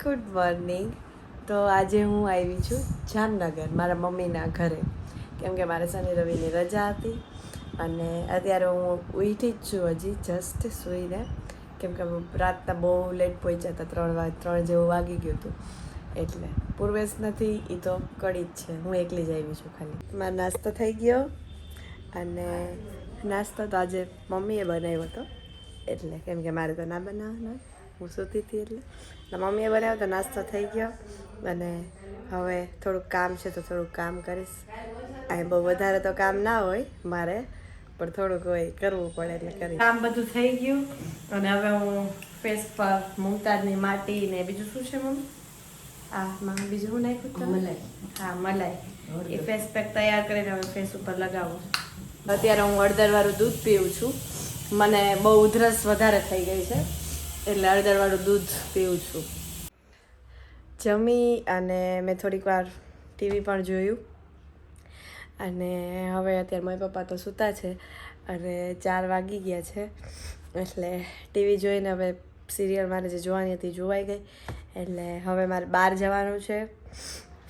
Good morning. તો આજે હું આવી છું જામનગર મારા મમ્મીના ઘરે, કેમ કે મારે શનિ રવિની રજા હતી અને અત્યારે હું ઉઠી જ છું, હજી જસ્ટ સૂઈને, કેમ કે રાતના બહુ લેટ પહોંચ્યા હતા, 3 જેવું વાગી ગયું હતું. એટલે પૂર્વેશ નથી, એ તો કડી જ છે, હું એકલી જ આવી છું ખાલી. મારો નાસ્તો થઈ ગયો અને નાસ્તો તો આજે મમ્મીએ બનાવ્યો હતો, એટલે કેમ કે મારે તો ના બનાવવાનો, હું સૂતી હતી એટલે મમ્મીએ બનાવ્યો તો નાસ્તો થઈ ગયો. અને હવે થોડુંક કામ છે તો થોડુંક કામ કરીશ. અહીં બહુ વધારે તો કામ ના હોય મારે, પણ થોડુંક હોય, કરવું પડે એટલે કરીશ. કામ બધું થઈ ગયું અને હવે હું ફેસ પર મુમતાજની માટી ને બીજું શું છે મમ્મી? બીજું શું નાખ્યું હતું? મલાઈ. હા, મલાઈ. એ ફેસ પેક તૈયાર કરીને હવે ફેસ ઉપર લગાવું. અત્યારે હું હળદરવાળું દૂધ પીવું છું. મને બહુ ઉધરસ વધારે થઈ ગઈ છે એટલે હળદરવાળું દૂધ પીવું છું. જમી અને મેં થોડીક વાર ટીવી પણ જોયું અને હવે અત્યારે મમ્મી પપ્પા તો સૂતા છે અને 4 વાગી ગયા છે, એટલે ટીવી જોઈને હવે સિરિયલ મારે જે જોવાની હતી જોવાઈ ગઈ. એટલે હવે મારે બહાર જવાનું છે,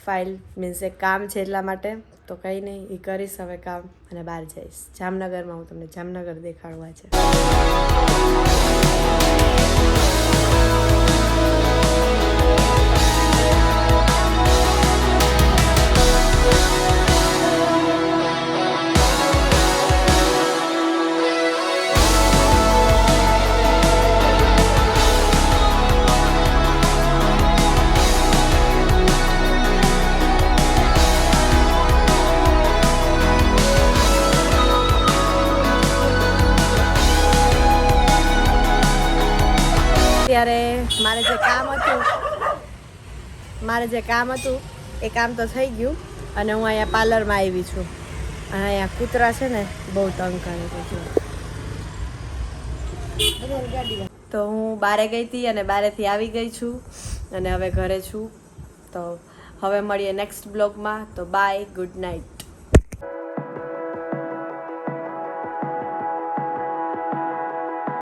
ફાઇલ મીન્સ એક કામ છે, એટલા માટે તો કંઈ નહીં, એ કરીશ હવે કામ અને બહાર જઈશ. જામનગરમાં હું તમને જામનગર દેખાડવા છે. અત્યારે મારે જે કામ હતું એ કામ તો થઈ ગયું અને હું અહીંયા પાર્લરમાં આવી છું અને અહીંયા કૂતરા છે ને બહુ તંગ કરે છે. તો હું બારે ગઈ હતી અને બારેથી આવી ગઈ છું અને હવે ઘરે છું. તો હવે મળીએ નેક્સ્ટ બ્લોગમાં. તો બાય, ગુડ નાઇટ.